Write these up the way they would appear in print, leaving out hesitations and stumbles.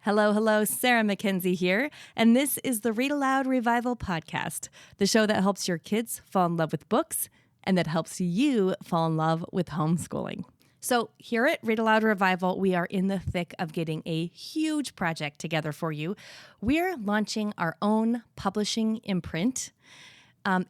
Hello, hello, Sarah McKenzie here, and this is the Read-Aloud Revival podcast, the show that helps your kids fall in love with books and that helps you fall in love with homeschooling. So here at Read-Aloud Revival, we are in the thick of getting a huge project together for you. We're launching our own publishing imprint.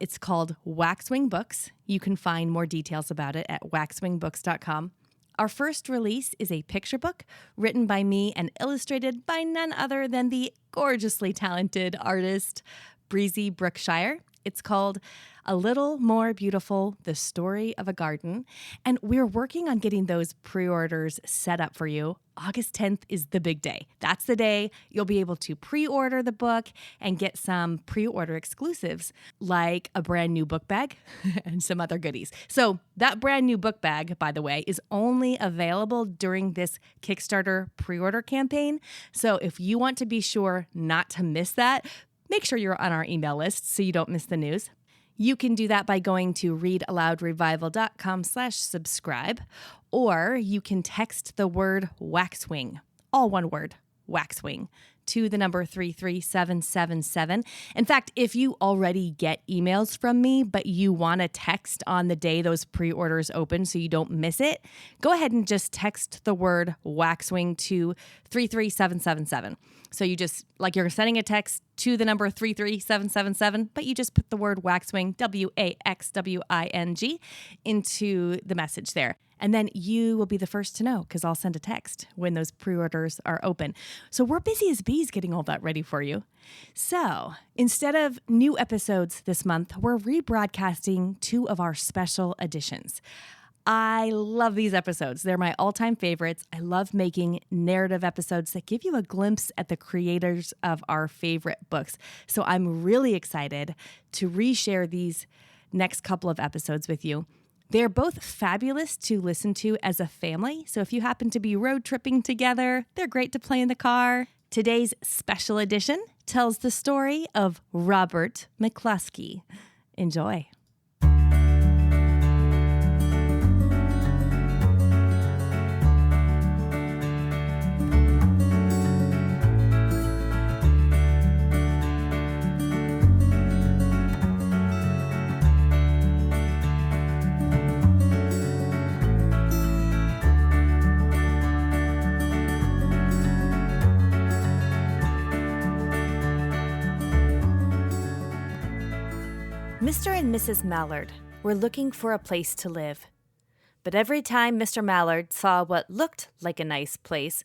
It's called Waxwing Books. You can find more details about it at waxwingbooks.com. Our first release is a picture book written by me and illustrated by none other than the gorgeously talented artist Breezy Brookshire. It's called A Little More Beautiful, The Story of a Garden. And we're working on getting those pre-orders set up for you. August 10th is the big day. That's the day you'll be able to pre-order the book and get some pre-order exclusives like a brand new book bag and some other goodies. So that brand new book bag, by the way, is only available during this Kickstarter pre-order campaign. So if you want to be sure not to miss that, make sure you're on our email list so you don't miss the news. You can do that by going to readaloudrevival.com/subscribe, or you can text the word Waxwing, all one word, Waxwing, to the number 33777. In fact, if you already get emails from me, but you want to text on the day those pre-orders open so you don't miss it, go ahead and just text the word Waxwing to 33777. So you just, like you're sending a text to the number 33777, but you just put the word Waxwing, WAXWING, into the message there. And then you will be the first to know because I'll send a text when those pre-orders are open. So we're busy as bees getting all that ready for you. So instead of new episodes this month, we're rebroadcasting 2 of our special editions. I love these episodes. They're my all-time favorites. I love making narrative episodes that give you a glimpse at the creators of our favorite books. So I'm really excited to reshare these next couple of episodes with you. They're both fabulous to listen to as a family. So if you happen to be road tripping together, they're great to play in the car. Today's special edition tells the story of Robert McCloskey. Enjoy. Mr. and Mrs. Mallard were looking for a place to live. But every time Mr. Mallard saw what looked like a nice place,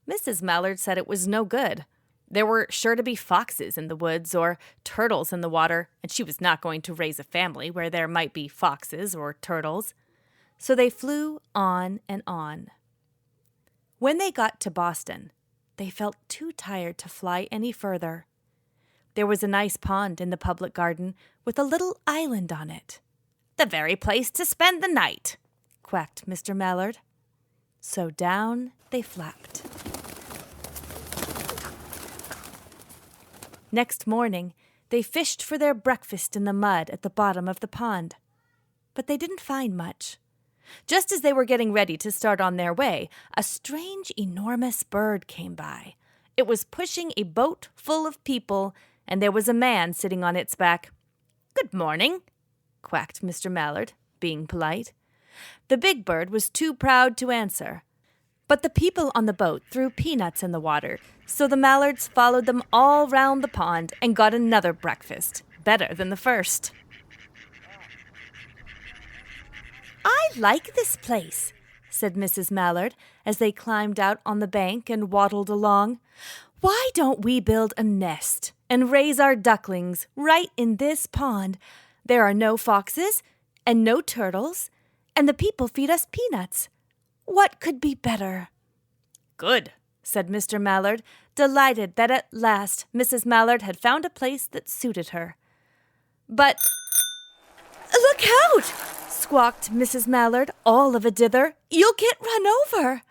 Mrs. Mallard said it was no good. There were sure to be foxes in the woods or turtles in the water, and she was not going to raise a family where there might be foxes or turtles. So they flew on and on. When they got to Boston, they felt too tired to fly any further. There was a nice pond in the public garden with a little island on it. "The very place to spend the night," quacked Mr. Mallard. So down they flapped. Next morning, they fished for their breakfast in the mud at the bottom of the pond. But they didn't find much. Just as they were getting ready to start on their way, a strange, enormous bird came by. It was pushing a boat full of people, and there was a man sitting on its back. "Good morning," quacked Mr. Mallard, being polite. The big bird was too proud to answer. But the people on the boat threw peanuts in the water, so the Mallards followed them all round the pond and got another breakfast, better than the first. "I like this place," said Mrs. Mallard as they climbed out on the bank and waddled along. "Why don't we build a nest and raise our ducklings right in this pond? There are no foxes and no turtles, and the people feed us peanuts. What could be better?" "Good," said Mr. Mallard, delighted that at last Mrs. Mallard had found a place that suited her. "But look out!" squawked Mrs. Mallard, all of a dither. "You'll get run over."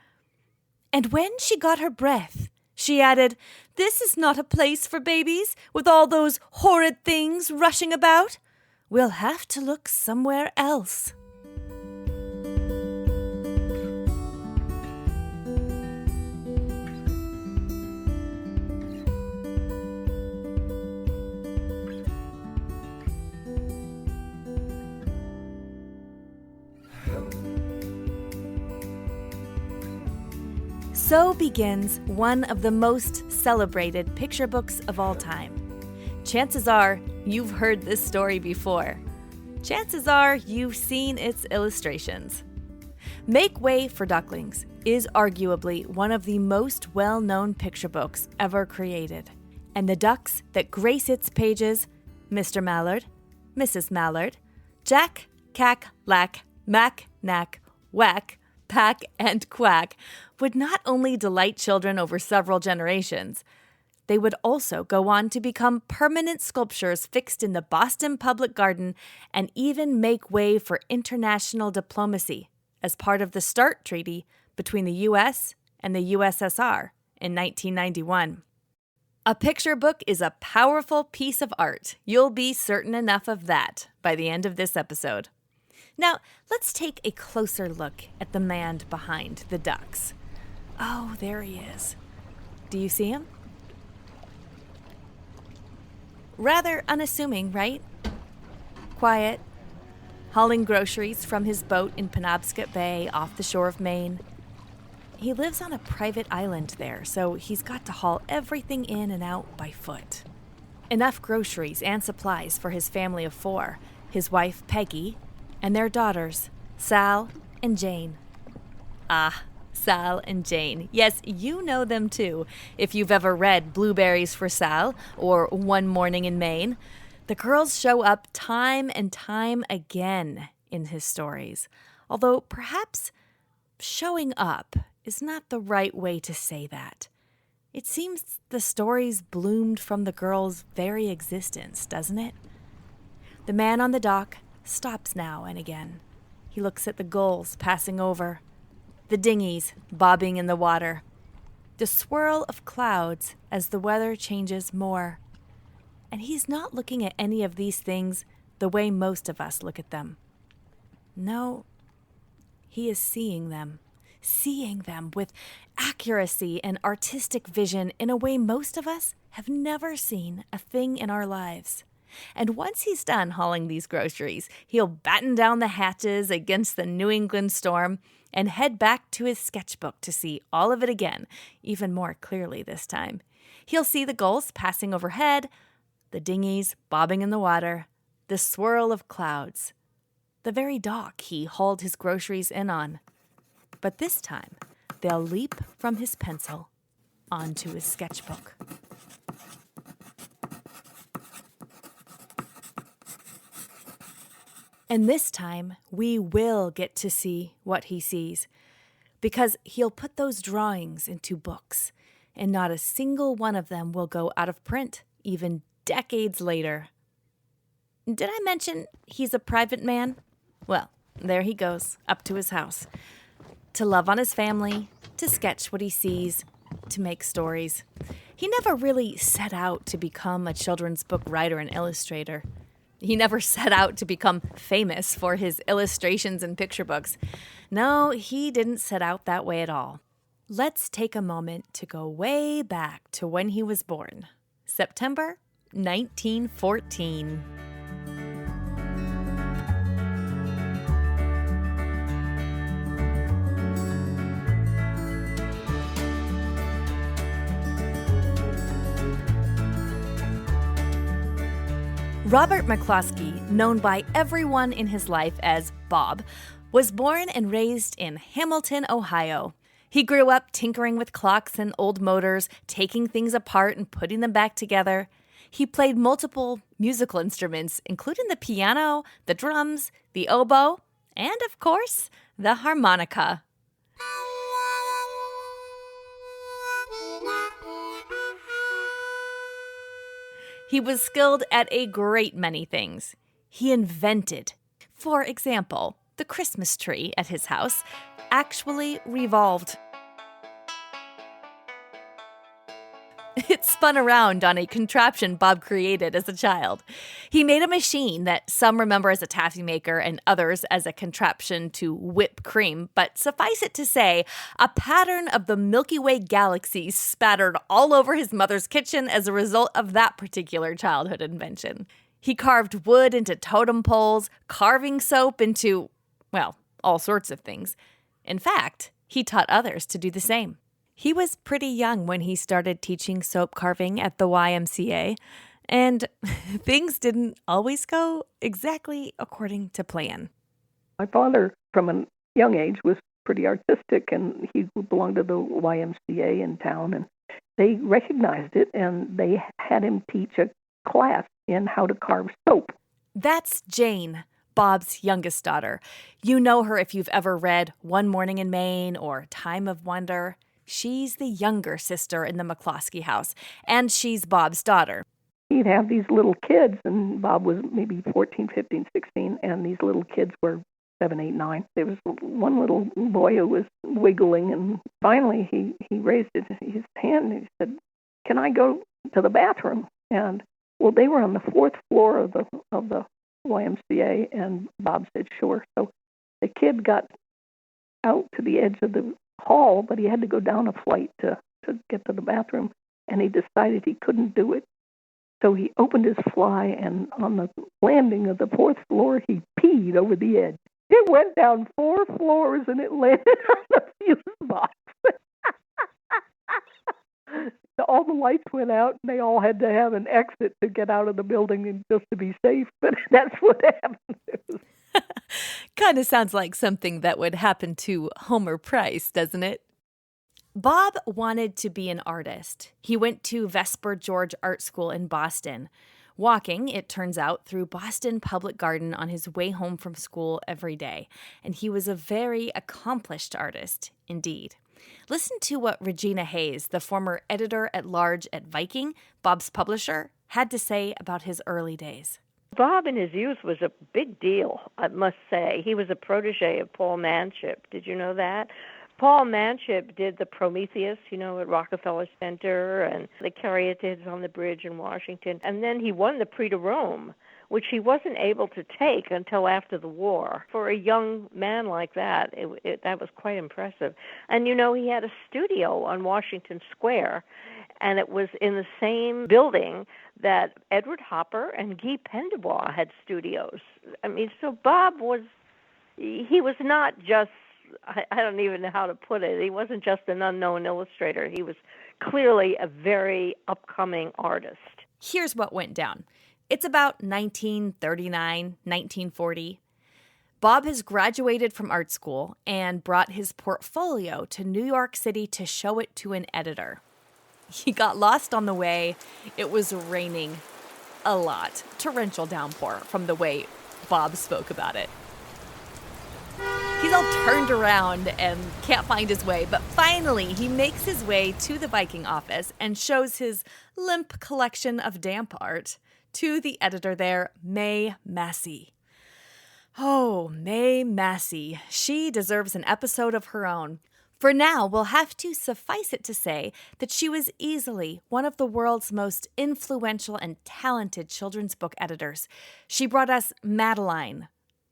And when she got her breath, she added, "This is not a place for babies, with all those horrid things rushing about. We'll have to look somewhere else." So begins one of the most celebrated picture books of all time. Chances are you've heard this story before. Chances are you've seen its illustrations. Make Way for Ducklings is arguably one of the most well-known picture books ever created. And the ducks that grace its pages, Mr. Mallard, Mrs. Mallard, Jack, Cack, Lack, Mack, Knack, Whack, Pack, and Quack, would not only delight children over several generations, they would also go on to become permanent sculptures fixed in the Boston Public Garden and even make way for international diplomacy as part of the START Treaty between the U.S. and the USSR in 1991. A picture book is a powerful piece of art. You'll be certain enough of that by the end of this episode. Now, let's take a closer look at the man behind the ducks. Oh, there he is. Do you see him? Rather unassuming, right? Quiet, hauling groceries from his boat in Penobscot Bay off the shore of Maine. He lives on a private island there, so he's got to haul everything in and out by foot. Enough groceries and supplies for his family of 4, his wife Peggy, and their daughters, Sal and Jane. Ah, Sal and Jane. Yes, you know them too, if you've ever read Blueberries for Sal or One Morning in Maine. The girls show up time and time again in his stories, although perhaps showing up is not the right way to say that. It seems the stories bloomed from the girls' very existence, doesn't it? The man on the dock stops now and again. He looks at the gulls passing over, the dinghies bobbing in the water, the swirl of clouds as the weather changes more. And he's not looking at any of these things the way most of us look at them. No, he is seeing them with accuracy and artistic vision in a way most of us have never seen a thing in our lives. And once he's done hauling these groceries, he'll batten down the hatches against the New England storm and head back to his sketchbook to see all of it again, even more clearly this time. He'll see the gulls passing overhead, the dinghies bobbing in the water, the swirl of clouds, the very dock he hauled his groceries in on. But this time, they'll leap from his pencil onto his sketchbook. And this time, we will get to see what he sees, because he'll put those drawings into books, and not a single one of them will go out of print, even decades later. Did I mention he's a private man? Well, there he goes, up to his house, to love on his family, to sketch what he sees, to make stories. He never really set out to become a children's book writer and illustrator. He never set out to become famous for his illustrations and picture books. No, he didn't set out that way at all. Let's take a moment to go way back to when he was born. September 1914. Robert McCloskey, known by everyone in his life as Bob, was born and raised in Hamilton, Ohio. He grew up tinkering with clocks and old motors, taking things apart and putting them back together. He played multiple musical instruments, including the piano, the drums, the oboe, and, of course, the harmonica. He was skilled at a great many things. He invented, for example, the Christmas tree at his house actually revolved. It spun around on a contraption Bob created as a child. He made a machine that some remember as a taffy maker and others as a contraption to whip cream, but suffice it to say, a pattern of the Milky Way galaxy spattered all over his mother's kitchen as a result of that particular childhood invention. He carved wood into totem poles, carving soap into, well, all sorts of things. In fact, he taught others to do the same. He was pretty young when he started teaching soap carving at the YMCA, and things didn't always go exactly according to plan. My father, from a young age, was pretty artistic, and he belonged to the YMCA in town, and they recognized it, and they had him teach a class in how to carve soap. That's Jane, Bob's youngest daughter. You know her if you've ever read One Morning in Maine or Time of Wonder. She's the younger sister in the McCloskey house, and she's Bob's daughter. He'd have these little kids, and Bob was maybe 14, 15, 16, and these little kids were 7, 8, 9. There was one little boy who was wiggling, and finally he raised his hand and he said, "Can I go to the bathroom?" And well, they were on the 4th floor of the YMCA, and Bob said, "Sure." So the kid got out to the edge of the hall, but he had to go down a flight to get to the bathroom, and he decided he couldn't do it. So he opened his fly, and on the landing of the 4th floor, he peed over the edge. It went down 4 floors, and it landed on the fuse box. All the lights went out, and they all had to have an exit to get out of the building and just to be safe. But that's what happened. Kind of sounds like something that would happen to Homer Price, doesn't it? Bob wanted to be an artist. He went to Vesper George Art School in Boston, walking, it turns out, through Boston Public Garden on his way home from school every day. And he was a very accomplished artist, indeed. Listen to what Regina Hayes, the former editor-at-large at Viking, Bob's publisher, had to say about his early days. Bob in his youth was a big deal, I must say. He was a protege of Paul Manship. Did you know that? Paul Manship did the Prometheus, at Rockefeller Center, and the Caryatids on the bridge in Washington. And then he won the Prix de Rome, which he wasn't able to take until after the war. For a young man like that, that was quite impressive. And, he had a studio on Washington Square, and it was in the same building that Edward Hopper and Guy Pendubois had studios. I mean, so Bob he was not just, I don't even know how to put it, he wasn't just an unknown illustrator. He was clearly a very upcoming artist. Here's what went down. It's about 1939, 1940. Bob has graduated from art school and brought his portfolio to New York City to show it to an editor. He got lost on the way. It was raining a lot, torrential downpour from the way Bob spoke about it. He's all turned around and can't find his way, but finally he makes his way to the Viking office and shows his limp collection of damp art to the editor there, May Massey. Oh, May Massey. She deserves an episode of her own. For now, we'll have to suffice it to say that she was easily one of the world's most influential and talented children's book editors. She brought us Madeline,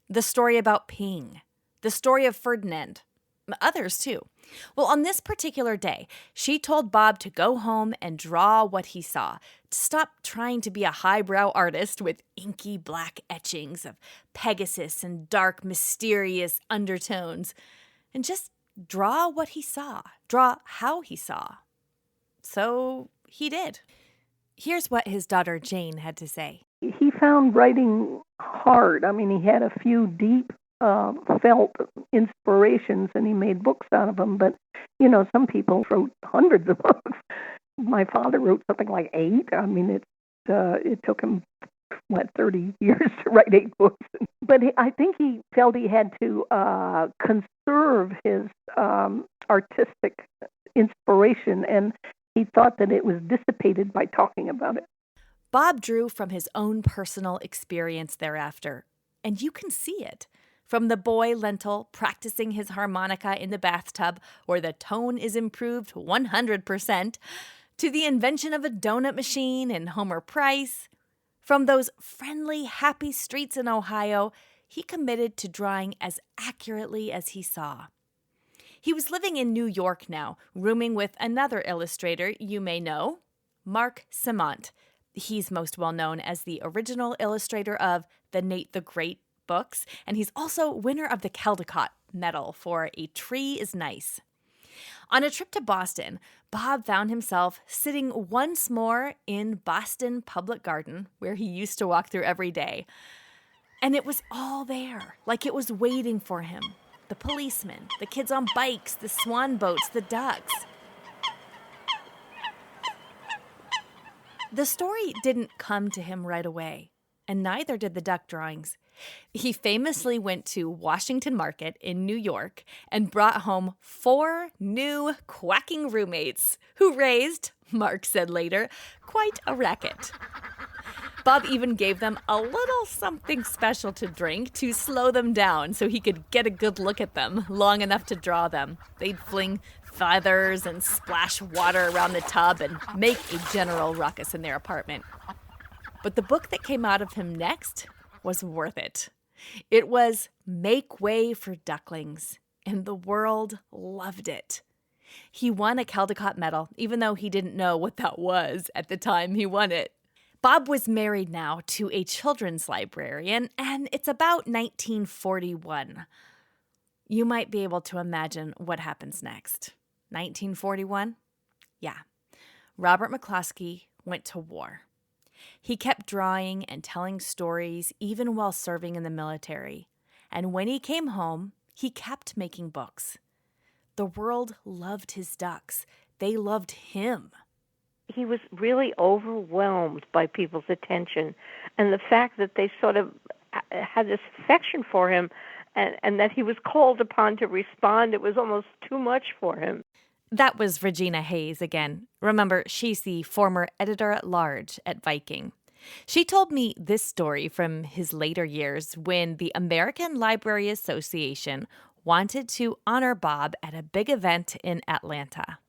The Story About Ping, The Story of Ferdinand, others too. Well, on this particular day, she told Bob to go home and draw what he saw, to stop trying to be a highbrow artist with inky black etchings of Pegasus and dark, mysterious undertones, and just draw what he saw, draw how he saw. So he did. Here's what his daughter Jane had to say. He found writing hard. I mean, he had a few deep felt inspirations, and he made books out of them. But, some people wrote hundreds of books. My father wrote something like 8. I mean, it took him, 30 years to write 8 books. But I think he felt he had to conserve his artistic inspiration, and he thought that it was dissipated by talking about it. Bob drew from his own personal experience thereafter, and you can see it. From the boy Lentil practicing his harmonica in the bathtub where the tone is improved 100%, to the invention of a donut machine in Homer Price. From those friendly, happy streets in Ohio, he committed to drawing as accurately as he saw. He was living in New York now, rooming with another illustrator you may know, Mark Simont. He's most well known as the original illustrator of the Nate the Great books, and he's also winner of the Caldecott Medal for A Tree is Nice. On a trip to Boston, Bob found himself sitting once more in Boston Public Garden, where he used to walk through every day. And it was all there, like it was waiting for him. The policemen, the kids on bikes, the swan boats, the ducks. The story didn't come to him right away, and neither did the duck drawings. He famously went to Washington Market in New York and brought home 4 new quacking roommates who raised, Mark said later, quite a racket. Bob even gave them a little something special to drink to slow them down so he could get a good look at them long enough to draw them. They'd fling feathers and splash water around the tub and make a general ruckus in their apartment. But the book that came out of him next was worth it. It was Make Way for Ducklings, and the world loved it. He won a Caldecott Medal, even though he didn't know what that was at the time he won it. Bob was married now to a children's librarian, and it's about 1941. You might be able to imagine what happens next. 1941? Yeah. Robert McCloskey went to war. He kept drawing and telling stories even while serving in the military. And when he came home, he kept making books. The world loved his ducks. They loved him. He was really overwhelmed by people's attention, and the fact that they sort of had this affection for him and that he was called upon to respond, it was almost too much for him. That was Regina Hayes again. Remember, she's the former editor-at-large at Viking. She told me this story from his later years when the American Library Association wanted to honor Bob at a big event in Atlanta.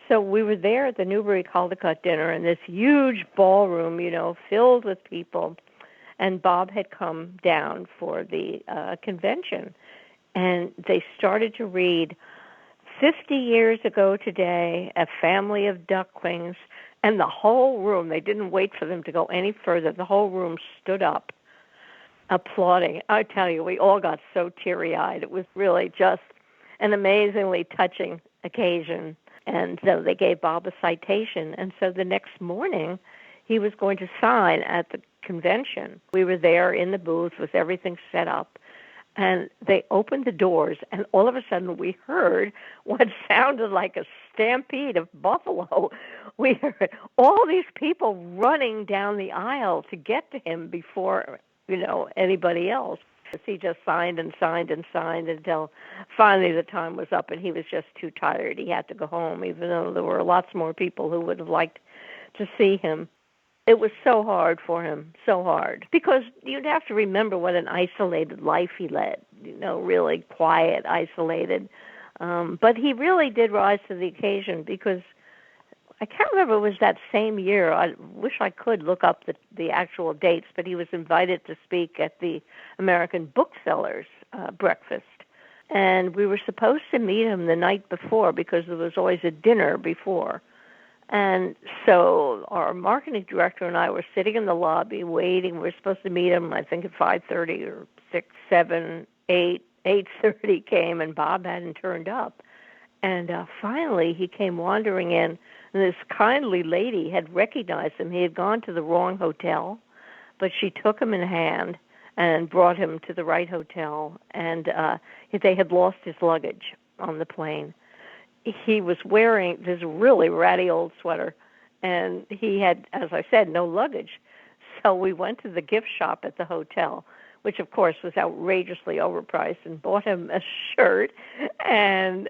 So we were there at the Newbury Caldecott dinner in this huge ballroom, filled with people. And Bob had come down for the convention. And they started to read 50 years ago today, A Family of Ducklings. And the whole room, they didn't wait for them to go any further. The whole room stood up, applauding. I tell you, we all got so teary-eyed. It was really just an amazingly touching occasion. And so they gave Bob a citation. And so the next morning, he was going to sign at the convention. We were there in the booth with everything set up. And they opened the doors, and all of a sudden we heard what sounded like a stampede of buffalo. We heard all these people running down the aisle to get to him before, anybody else. He just signed and signed and signed until finally the time was up, and he was just too tired. He had to go home, even though there were lots more people who would have liked to see him. It was so hard for him, so hard, because you'd have to remember what an isolated life he led, really quiet, isolated. But he really did rise to the occasion because I can't remember, it was that same year. I wish I could look up the actual dates, but he was invited to speak at the American Booksellers breakfast. And we were supposed to meet him the night before because there was always a dinner before. And so our marketing director and I were sitting in the lobby waiting. We were supposed to meet him, I think, at 5:30 or 6, 7, 8. 8:30 came, and Bob hadn't turned up. And finally he came wandering in, and this kindly lady had recognized him. He had gone to the wrong hotel, but she took him in hand and brought him to the right hotel. And they had lost his luggage on the plane. He was wearing this really ratty old sweater, and he had, as I said, no luggage. So we went to the gift shop at the hotel, which, of course, was outrageously overpriced, and bought him a shirt and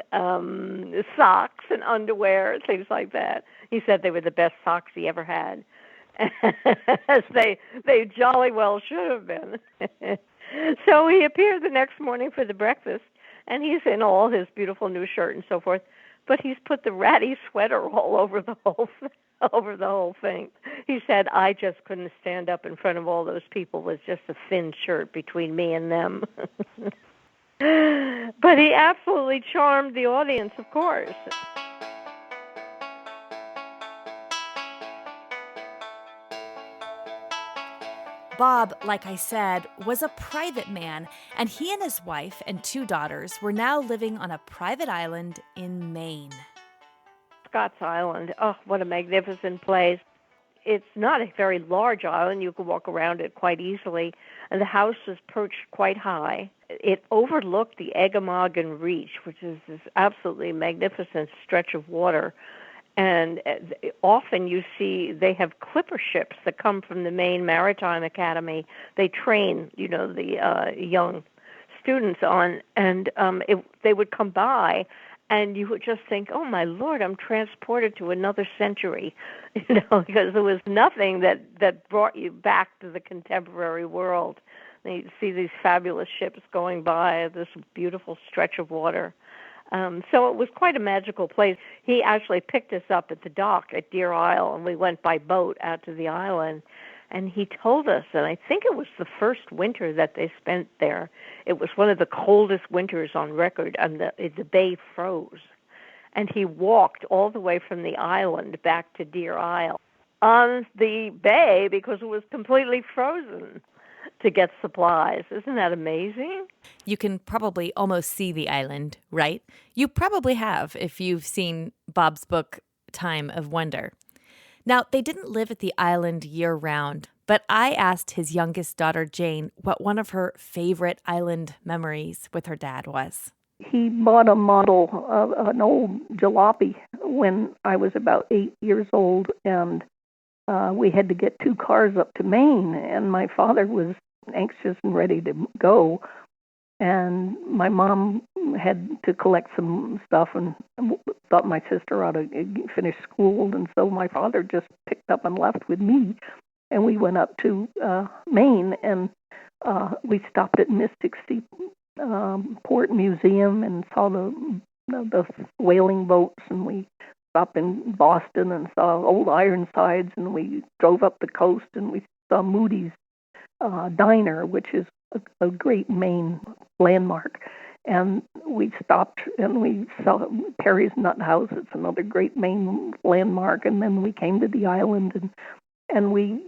socks and underwear, things like that. He said they were the best socks he ever had, as they jolly well should have been. So he appeared the next morning for the breakfast, and he's in all his beautiful new shirt and so forth, but he's put the ratty sweater all over the whole thing. He said, I just couldn't stand up in front of all those people with just a thin shirt between me and them. But he absolutely charmed the audience, of course. Bob, like I said, was a private man, and he and his wife and 2 daughters were now living on a private island in Maine. Scott's Island. Oh, what a magnificent place. It's not a very large island. You can walk around it quite easily, and the house is perched quite high. It overlooked the Eggemogan Reach, which is this absolutely magnificent stretch of water. And often you see they have clipper ships that come from the Maine Maritime Academy. They train, the young students on, and they would come by, and you would just think, oh, my Lord, I'm transported to another century, because there was nothing that brought you back to the contemporary world. You see these fabulous ships going by this beautiful stretch of water. So it was quite a magical place. He actually picked us up at the dock at Deer Isle, and we went by boat out to the island. And he told us, and I think it was the first winter that they spent there. It was one of the coldest winters on record, and the bay froze. And he walked all the way from the island back to Deer Isle on the bay because it was completely frozen to get supplies. Isn't that amazing? You can probably almost see the island, right? You probably have if you've seen Bob's book, Time of Wonder. Now, they didn't live at the island year-round, but I asked his youngest daughter, Jane, what one of her favorite island memories with her dad was. He bought a model of an old jalopy when I was about 8 years old, and we had to get 2 cars up to Maine, and my father was anxious and ready to go, and my mom had to collect some stuff and thought my sister ought to finish school, and so my father just picked up and left with me, and we went up to Maine, and we stopped at Mystic Seaport Museum and saw the whaling boats, and we stopped in Boston and saw old Ironsides, and we drove up the coast and we saw Moody's Diner, which is a great Maine landmark. And we stopped and we saw Perry's Nut House. It's another great Maine landmark. And then we came to the island and we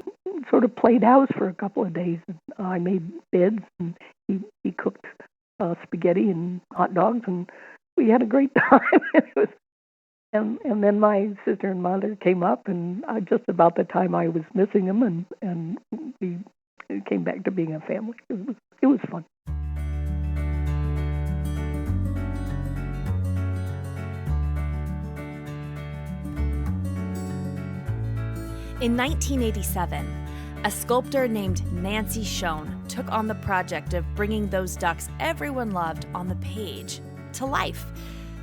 sort of played house for a couple of days. I made beds and he cooked spaghetti and hot dogs, and we had a great time. And then my sister and mother came up, and just about the time I was missing them, and we came back to being a family. It was fun. In 1987, a sculptor named Nancy Schoen took on the project of bringing those ducks everyone loved on the page to life,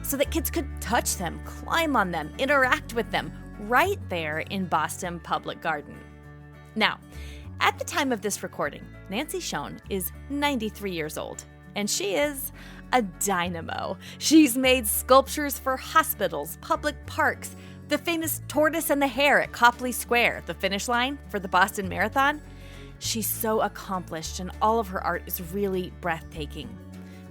so that kids could touch them, climb on them, interact with them, right there in Boston Public Garden. Now, at the time of this recording, Nancy Schoen is 93 years old, and she is a dynamo. She's made sculptures for hospitals, public parks, the famous tortoise and the hare at Copley Square, the finish line for the Boston Marathon. She's so accomplished, and all of her art is really breathtaking.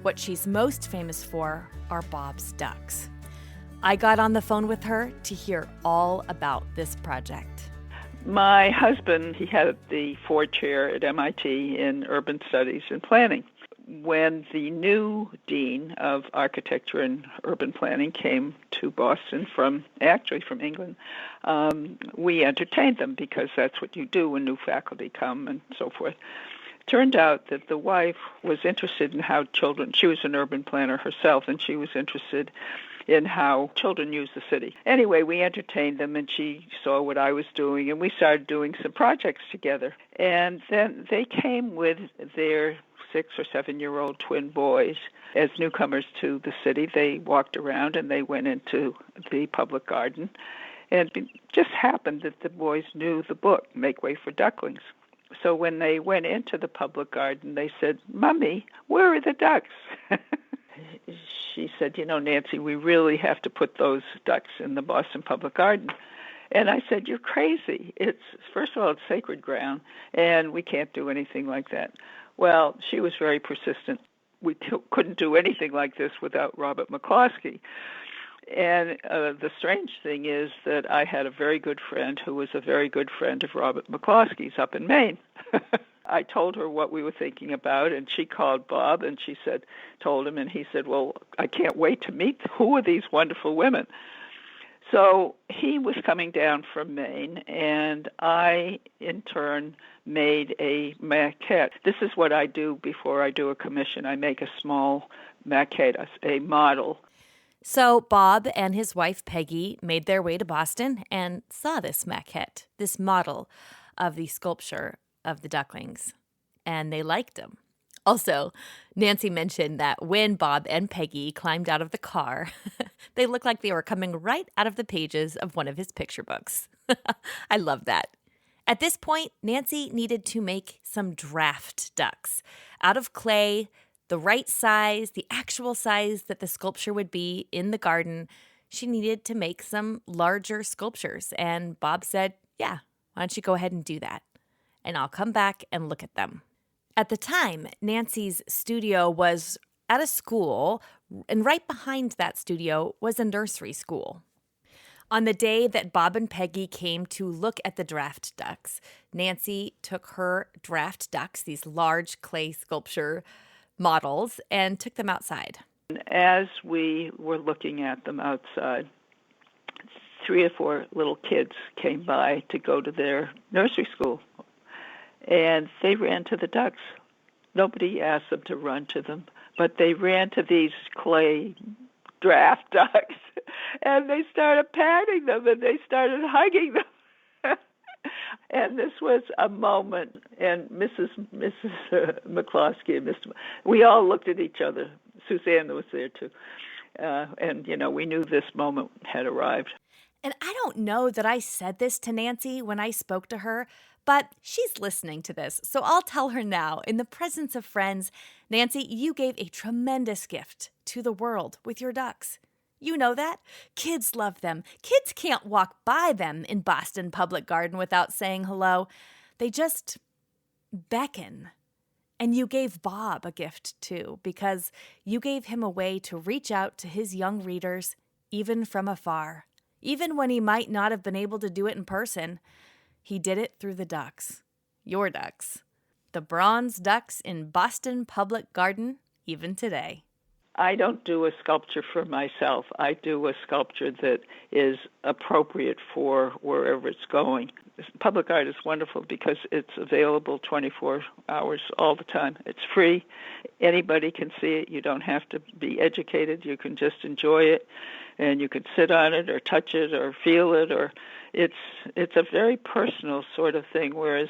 What she's most famous for are Bob's ducks. I got on the phone with her to hear all about this project. My husband, he had the Ford Chair at MIT in Urban Studies and Planning. When the new dean of architecture and urban planning came to Boston from England, we entertained them because that's what you do when new faculty come and so forth. Turned out that the wife was interested in how children, she was an urban planner herself, and she was interested in how children use the city. Anyway, we entertained them, and she saw what I was doing, and we started doing some projects together. And then they came with their 6 or 7-year-old twin boys as newcomers to the city. They walked around, and they went into the public garden. And it just happened that the boys knew the book, Make Way for Ducklings. So when they went into the public garden, they said, "Mommy, where are the ducks?" She said, "Nancy, we really have to put those ducks in the Boston Public Garden." And I said, "You're crazy. First of all, it's sacred ground, and we can't do anything like that." Well, she was very persistent. We couldn't do anything like this without Robert McCloskey. And the strange thing is that I had a very good friend who was a very good friend of Robert McCloskey's up in Maine. I told her what we were thinking about, and she called Bob, and she told him, and he said, well, I can't wait to meet. Who are these wonderful women? So he was coming down from Maine, and I, in turn, made a maquette. This is what I do before I do a commission. I make a small maquette, a model. So Bob and his wife Peggy made their way to Boston and saw this maquette, this model of the sculpture of the Ducklings, and they liked him. Also, Nancy mentioned that when Bob and Peggy climbed out of the car, they looked like they were coming right out of the pages of one of his picture books. I love that. At this point, Nancy needed to make some draft ducks out of clay, the right size, the actual size that the sculpture would be in the garden. She needed to make some larger sculptures, and Bob said, yeah, why don't you go ahead and do that? And I'll come back and look at them. At the time, Nancy's studio was at a school, and right behind that studio was a nursery school. On the day that Bob and Peggy came to look at the draft ducks, Nancy took her draft ducks, these large clay sculpture models, and took them outside. As we were looking at them outside, 3 or 4 little kids came by to go to their nursery school, and they ran to the ducks. Nobody asked them to run to them, but they ran to these clay draft ducks, and they started patting them, and they started hugging them. And this was a moment, and Mrs. McCloskey and we all looked at each other. Susanna was there too. And, we knew this moment had arrived. And I don't know that I said this to Nancy when I spoke to her, but she's listening to this, so I'll tell her now. In the presence of friends, Nancy, you gave a tremendous gift to the world with your ducks. You know that? Kids love them. Kids can't walk by them in Boston Public Garden without saying hello. They just beckon. And you gave Bob a gift, too, because you gave him a way to reach out to his young readers, even from afar. Even when he might not have been able to do it in person, he did it through the ducks. Your ducks. The bronze ducks in Boston Public Garden, even today. I don't do a sculpture for myself. I do a sculpture that is appropriate for wherever it's going. Public art is wonderful because it's available 24 hours all the time. It's free. Anybody can see it. You don't have to be educated. You can just enjoy it, and you can sit on it or touch it or feel it. Or it's a very personal sort of thing, whereas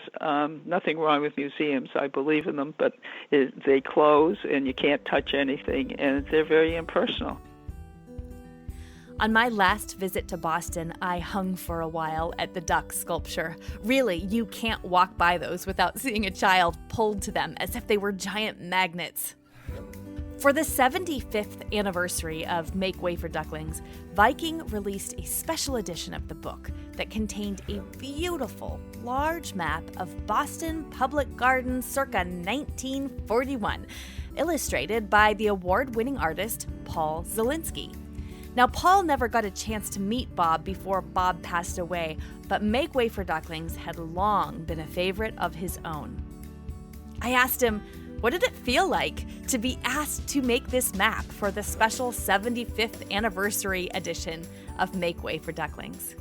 nothing wrong with museums. I believe in them, but they close and you can't touch anything, and they're very impersonal. On my last visit to Boston, I hung for a while at the duck sculpture. Really, you can't walk by those without seeing a child pulled to them as if they were giant magnets. For the 75th anniversary of Make Way for Ducklings, Viking released a special edition of the book that contained a beautiful, large map of Boston Public Gardens circa 1941, illustrated by the award-winning artist Paul Zielinski. Now, Paul never got a chance to meet Bob before Bob passed away, but Make Way for Ducklings had long been a favorite of his own. I asked him, what did it feel like to be asked to make this map for the special 75th anniversary edition of Make Way for Ducklings?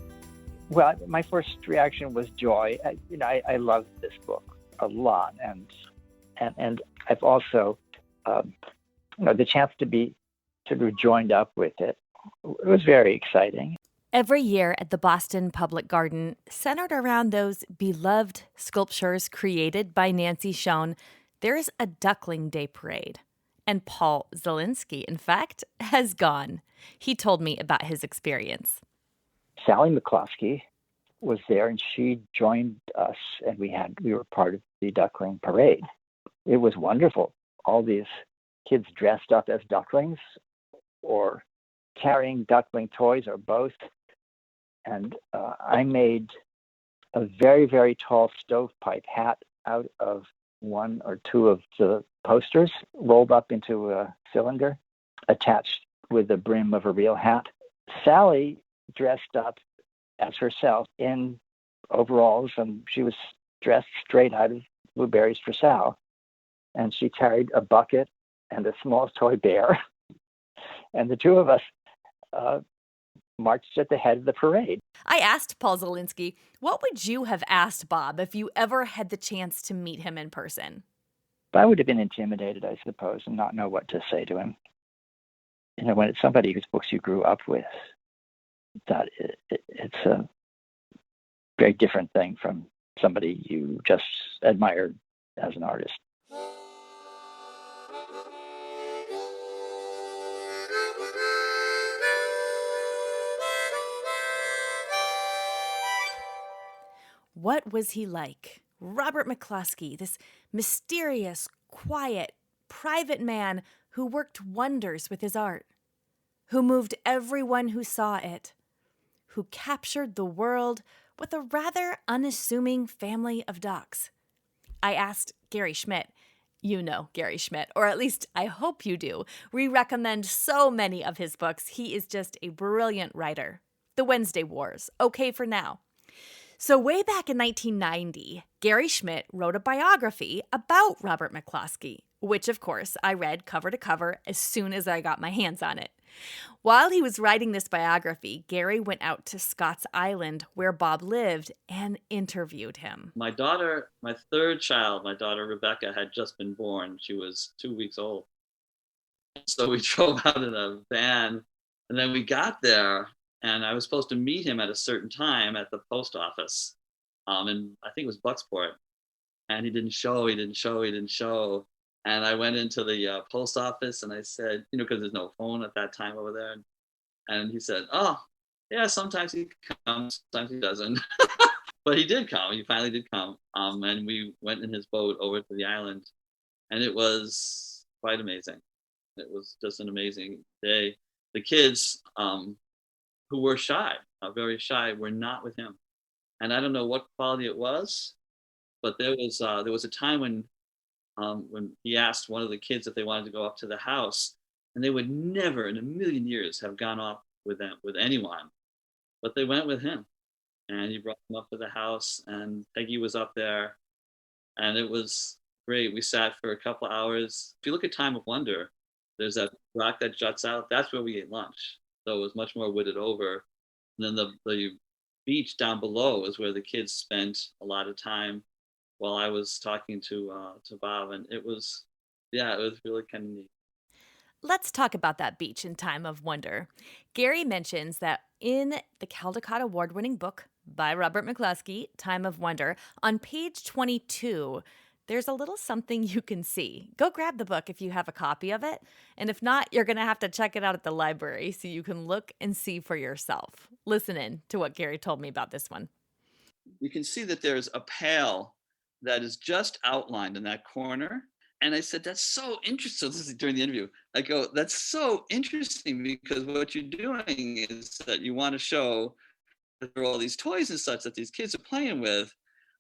Well, my first reaction was joy. I love this book a lot, and I've also, the chance to be sort of joined up with it. It was very exciting. Every year at the Boston Public Garden, centered around those beloved sculptures created by Nancy Schoen, there's a Duckling Day parade. And Paul Zielinski, in fact, has gone. He told me about his experience. Sally McCloskey was there, and she joined us, and we were part of the Duckling parade. It was wonderful. All these kids dressed up as ducklings or carrying duckling toys or both. And I made a very, very tall stovepipe hat out of 1 or 2 of the posters, rolled up into a cylinder, attached with the brim of a real hat. Sally dressed up as herself in overalls, and she was dressed straight out of Blueberries for Sal. And she carried a bucket and a small toy bear. And the two of us marched at the head of the parade. I asked Paul Zielinski, what would you have asked Bob if you ever had the chance to meet him in person? I would have been intimidated, I suppose, and not know what to say to him. When it's somebody whose books you grew up with, that it's a very different thing from somebody you just admired as an artist. What was he like? Robert McCloskey, this mysterious, quiet, private man who worked wonders with his art, who moved everyone who saw it, who captured the world with a rather unassuming family of ducks. I asked Gary Schmidt. You know Gary Schmidt, or at least I hope you do. We recommend so many of his books. He is just a brilliant writer. The Wednesday Wars, Okay for Now. So way back in 1990, Gary Schmidt wrote a biography about Robert McCloskey, which of course I read cover to cover as soon as I got my hands on it. While he was writing this biography, Gary went out to Scott's Island where Bob lived and interviewed him. My daughter, my third child, my daughter Rebecca, had just been born. She was 2 weeks old. So we drove out in a van, and then we got there, and I was supposed to meet him at a certain time at the post office. And I think it was Bucksport. And he didn't show. And I went into the post office and I said, because there's no phone at that time over there. And he said, oh, yeah, sometimes he comes, sometimes he doesn't. But he did come. He finally did come. And we went in his boat over to the island. And it was quite amazing. It was just an amazing day. The kids who were shy, very shy, were not with him. And I don't know what quality it was, but there was a time when he asked one of the kids if they wanted to go up to the house, and they would never in a million years have gone up with anyone, but they went with him, and he brought them up to the house, and Peggy was up there, and it was great. We sat for a couple of hours. If you look at Time of Wonder, there's that rock that juts out. That's where we ate lunch. So it was much more wooded over. And then the beach down below is where the kids spent a lot of time while I was talking to Bob, and it was really kind of neat. Let's talk about that beach in Time of Wonder. Gary mentions that in the Caldecott Award-winning book by Robert McCloskey, Time of Wonder, on page 22, there's a little something you can see. Go grab the book if you have a copy of it. And if not, you're going to have to check it out at the library so you can look and see for yourself. Listen in to what Gary told me about this one. You can see that there's a pail that is just outlined in that corner. And I said, that's so interesting. This is during the interview. I go, that's so interesting because what you're doing is that you want to show that there are all these toys and such that these kids are playing with,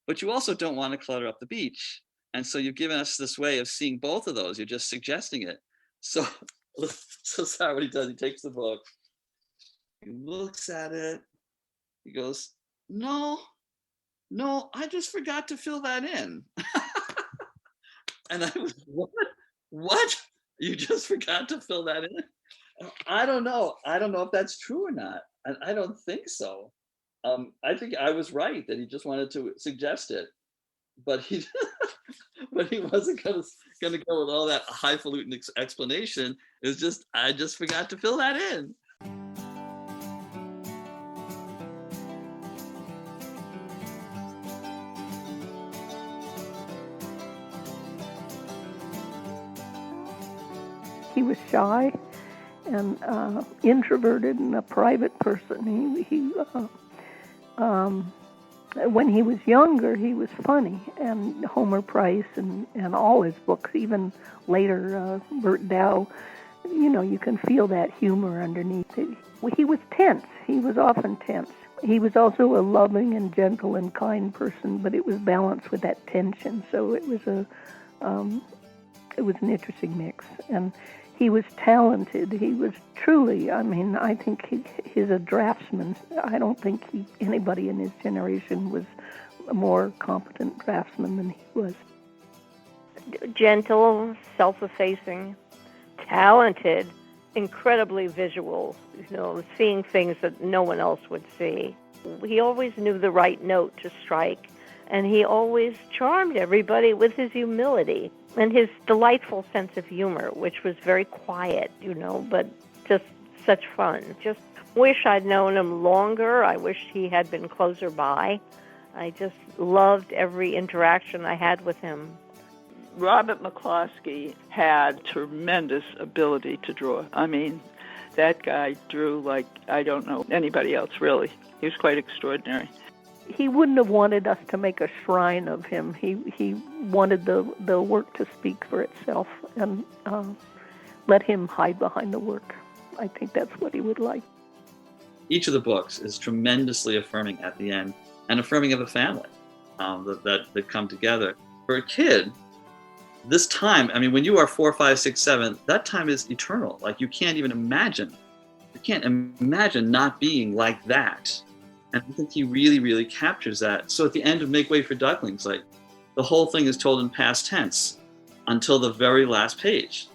but you also don't want to clutter up the beach. And so you've given us this way of seeing both of those. You're just suggesting it. So sorry, what he does, he takes the book, he looks at it, he goes, no, I just forgot to fill that in. And I was, what? You just forgot to fill that in? I don't know if that's true or not. I don't think so. I think I was right that he just wanted to suggest it, but he wasn't gonna go with all that highfalutin explanation. It was just, I just forgot to fill that in. He was shy and introverted and a private person. When he was younger, he was funny, and Homer Price and all his books, even later, Bert Dow, you can feel that humor underneath it. He was tense. He was often tense. He was also a loving and gentle and kind person, but it was balanced with that tension. So it was an interesting mix. And he was talented. He was truly, I think he's a draftsman. I don't think anybody in his generation was a more competent draftsman than he was. Gentle, self-effacing, talented, incredibly visual, seeing things that no one else would see. He always knew the right note to strike, and he always charmed everybody with his humility and his delightful sense of humor, which was very quiet, but just such fun. Just wish I'd known him longer. I wish he had been closer by. I just loved every interaction I had with him. Robert McCloskey had tremendous ability to draw. That guy drew like I don't know anybody else, really. He was quite extraordinary. He wouldn't have wanted us to make a shrine of him. He wanted the work to speak for itself and let him hide behind the work. I think that's what he would like. Each of the books is tremendously affirming at the end, and affirming of a family that come together. For a kid, this time, when you are 4, 5, 6, 7, that time is eternal. Like you can't imagine not being like that. And I think he really, really captures that. So at the end of Make Way for Ducklings, like the whole thing is told in past tense until the very last page,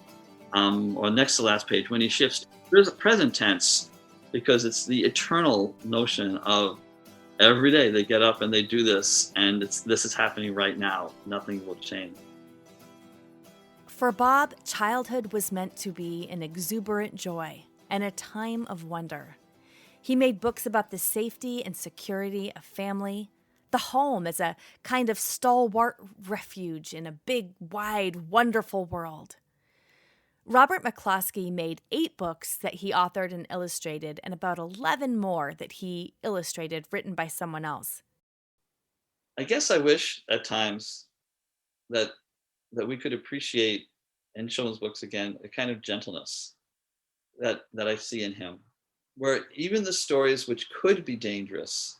or next to the last page when he shifts. There's a present tense because it's the eternal notion of every day they get up and they do this, and this is happening right now. Nothing will change. For Bob, childhood was meant to be an exuberant joy and a time of wonder. He made books about the safety and security of family, the home as a kind of stalwart refuge in a big, wide, wonderful world. Robert McCloskey made 8 books that he authored and illustrated, and about 11 more that he illustrated written by someone else. I guess I wish at times that we could appreciate in children's books again a kind of gentleness that I see in him, where even the stories which could be dangerous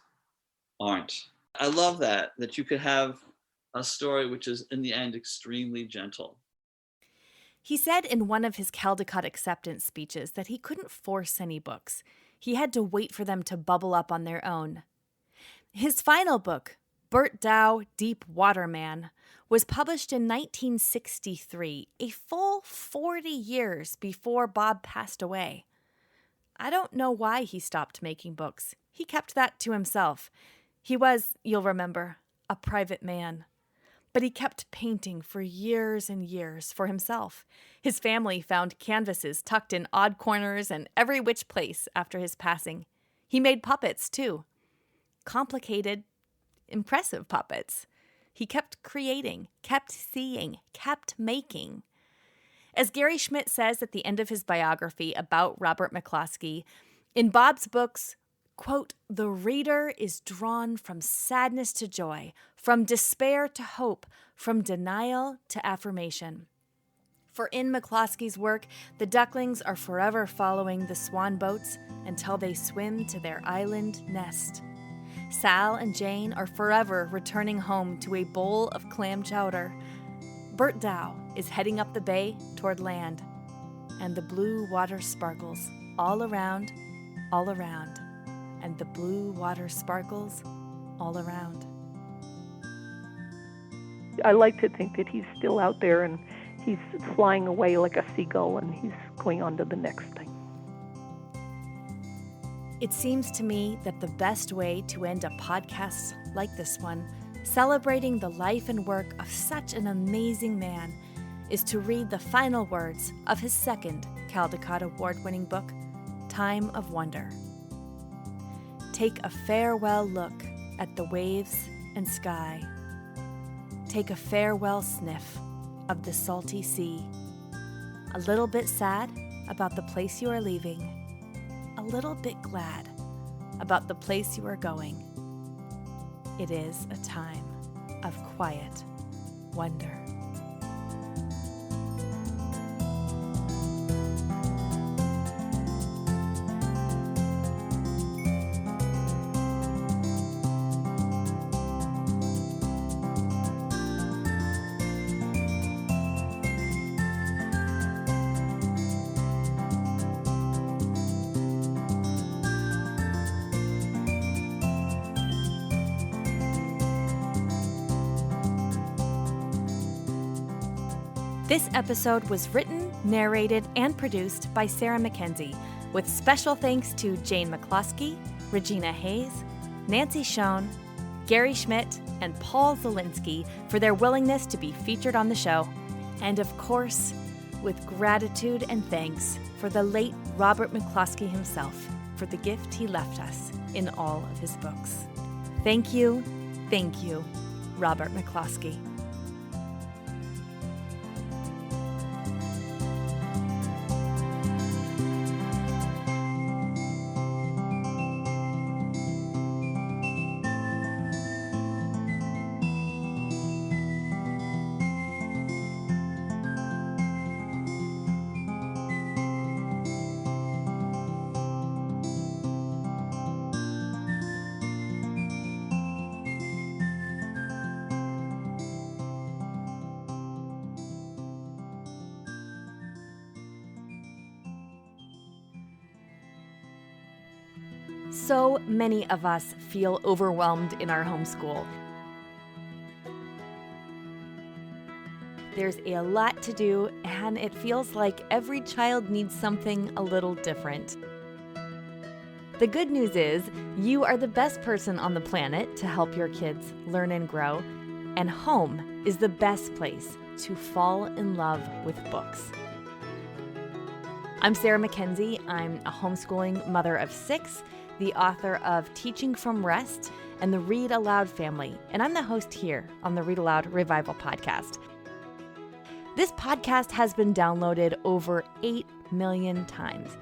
aren't. I love that you could have a story which is in the end extremely gentle. He said in one of his Caldecott acceptance speeches that he couldn't force any books. He had to wait for them to bubble up on their own. His final book, Bert Dow, Deep Water Man, was published in 1963, a full 40 years before Bob passed away. I don't know why he stopped making books. He kept that to himself. He was, you'll remember, a private man. But he kept painting for years and years for himself. His family found canvases tucked in odd corners and every which place after his passing. He made puppets, too. Complicated, impressive puppets. He kept creating, kept seeing, kept making. As Gary Schmidt says at the end of his biography about Robert McCloskey, in Bob's books, quote, "The reader is drawn from sadness to joy, from despair to hope, from denial to affirmation." For in McCloskey's work, the ducklings are forever following the swan boats until they swim to their island nest. Sal and Jane are forever returning home to a bowl of clam chowder. Bert Dow is heading up the bay toward land, and the blue water sparkles all around, and the blue water sparkles all around. I like to think that he's still out there and he's flying away like a seagull and he's going on to the next thing. It seems to me that the best way to end a podcast like this one, celebrating the life and work of such an amazing man, is to read the final words of his second Caldecott Award-winning book, Time of Wonder. Take a farewell look at the waves and sky. Take a farewell sniff of the salty sea. A little bit sad about the place you are leaving. A little bit glad about the place you are going. It is a time of quiet wonder. This episode was written, narrated, and produced by Sarah Mackenzie, with special thanks to Jane McCloskey, Regina Hayes, Nancy Schoen, Gary Schmidt, and Paul Zielinski for their willingness to be featured on the show. And of course, with gratitude and thanks for the late Robert McCloskey himself for the gift he left us in all of his books. Thank you, Robert McCloskey. So many of us feel overwhelmed in our homeschool. There's a lot to do, and it feels like every child needs something a little different. The good news is, you are the best person on the planet to help your kids learn and grow, and home is the best place to fall in love with books. I'm Sarah Mackenzie. I'm a homeschooling mother of 6, the author of Teaching from Rest and the Read-Aloud family, and I'm the host here on the Read-Aloud Revival podcast. This podcast has been downloaded over 8 million times.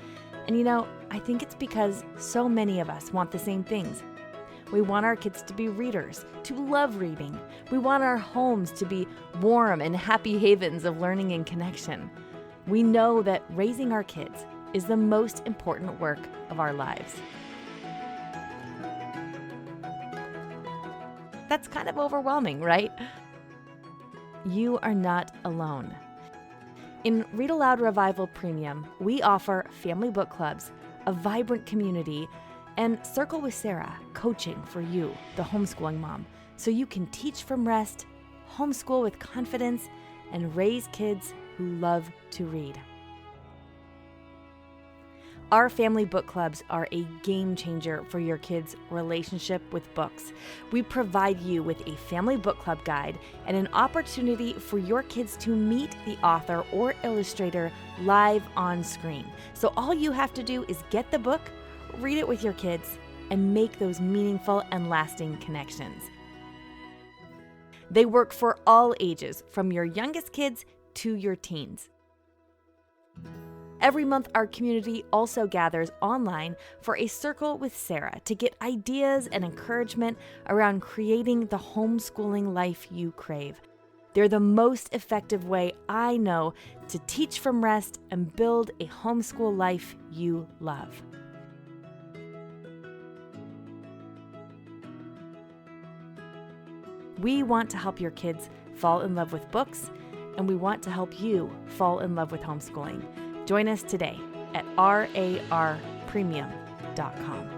And I think it's because so many of us want the same things. We want our kids to be readers, to love reading. We want our homes to be warm and happy havens of learning and connection. We know that raising our kids is the most important work of our lives. That's kind of overwhelming, right? You are not alone. In Read-Aloud Revival Premium, we offer family book clubs, a vibrant community, and Circle with Sarah, coaching for you, the homeschooling mom, so you can teach from rest, homeschool with confidence, and raise kids who love to read. Our family book clubs are a game changer for your kids' relationship with books. We provide you with a family book club guide and an opportunity for your kids to meet the author or illustrator live on screen. So all you have to do is get the book, read it with your kids, and make those meaningful and lasting connections. They work for all ages, from your youngest kids to your teens. Every month, our community also gathers online for a Circle with Sarah to get ideas and encouragement around creating the homeschooling life you crave. They're the most effective way I know to teach from rest and build a homeschool life you love. We want to help your kids fall in love with books, and we want to help you fall in love with homeschooling. Join us today at RARpremium.com.